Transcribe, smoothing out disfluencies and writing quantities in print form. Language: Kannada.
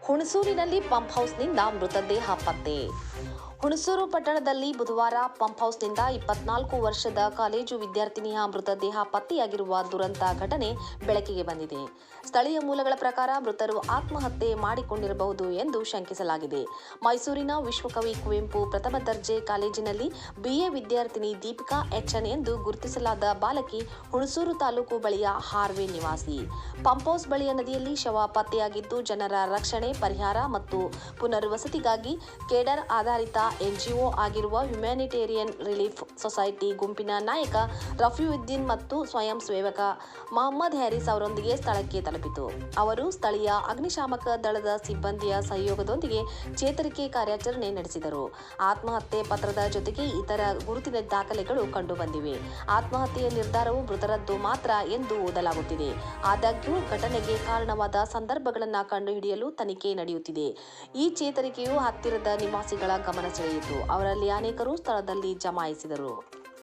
ಹುಣಸೂರಿನಲ್ಲಿ ಪಂಪ್ ಹೌಸ್ನಿಂದ ಮೃತದೇಹ ಪತ್ತೆ. ಹುಣಸೂರು ಪಟ್ಟಣದಲ್ಲಿ ಬುಧವಾರ ಪಂಪ್ ಹೌಸ್ನಿಂದ 24 ವರ್ಷದ ಕಾಲೇಜು ವಿದ್ಯಾರ್ಥಿನಿಯ ಮೃತದೇಹ ಪತ್ತೆಯಾಗಿರುವ ದುರಂತ ಘಟನೆ ಬೆಳಕಿಗೆ ಬಂದಿದೆ. ಸ್ಥಳೀಯ ಮೂಲಗಳ ಪ್ರಕಾರ ಮೃತರು ಆತ್ಮಹತ್ಯೆ ಮಾಡಿಕೊಂಡಿರಬಹುದು ಎಂದು ಶಂಕಿಸಲಾಗಿದೆ. ಮೈಸೂರಿನ ವಿಶ್ವಕವಿ ಕುವೆಂಪು ಪ್ರಥಮ ದರ್ಜೆ ಕಾಲೇಜಿನಲ್ಲಿ BA ವಿದ್ಯಾರ್ಥಿನಿ ದೀಪಿಕಾ HN ಎಂದು ಗುರುತಿಸಲಾದ ಬಾಲಕಿ ಹುಣಸೂರು ತಾಲೂಕು ಬಳಿಯ ಹಾರ್ವೆ ನಿವಾಸಿ. ಪಂಪ್ ಹೌಸ್ ಬಳಿಯ ನದಿಯಲ್ಲಿ ಶವ ಪತ್ತೆಯಾಗಿದ್ದು, ಜನರ ರಕ್ಷಣೆ, ಪರಿಹಾರ ಮತ್ತು ಪುನರ್ವಸತಿಗಾಗಿ ಕೇಡರ್ ಆಧಾರಿತ NGO ಆಗಿರುವ ಹ್ಯುಮ್ಯಾನಿಟೇರಿಯನ್ ರಿಲೀಫ್ ಸೊಸೈಟಿ ಗುಂಪಿನ ನಾಯಕ ರಫೀವುದ್ದೀನ್ ಮತ್ತು ಸ್ವಯಂ ಸೇವಕ ಮಹಮ್ಮದ್ ಹ್ಯಾರಿಸ್ ಅವರೊಂದಿಗೆ ಸ್ಥಳಕ್ಕೆ ತಲುಪಿತು. ಅವರು ಸ್ಥಳೀಯ ಅಗ್ನಿಶಾಮಕ ದಳದ ಸಿಬ್ಬಂದಿಯ ಸಹಯೋಗದೊಂದಿಗೆ ಚೇತರಿಕೆ ಕಾರ್ಯಾಚರಣೆ ನಡೆಸಿದರು. ಆತ್ಮಹತ್ಯೆ ಪತ್ರದ ಜೊತೆಗೆ ಇತರ ಗುರುತಿನ ದಾಖಲೆಗಳು ಕಂಡುಬಂದಿವೆ. ಆತ್ಮಹತ್ಯೆಯ ನಿರ್ಧಾರವು ಮೃತರದ್ದು ಮಾತ್ರ ಎಂದು ಓದಲಾಗುತ್ತಿದೆ. ಆದಾಗ್ಯೂ ಘಟನೆಗೆ ಕಾರಣವಾದ ಸಂದರ್ಭಗಳನ್ನು ಕಂಡುಹಿಡಿಯಲು ತನಿಖೆ ನಡೆಯುತ್ತಿದೆ. ಈ ಚೇತರಿಕೆಯು ಹತ್ತಿರದ ನಿವಾಸಿಗಳ ಗಮನ ಸೆಳೆಯಿತು. ಅವರಲ್ಲಿ ಅನೇಕರು ಸ್ಥಳದಲ್ಲಿ ಜಮಾಯಿಸಿದರು.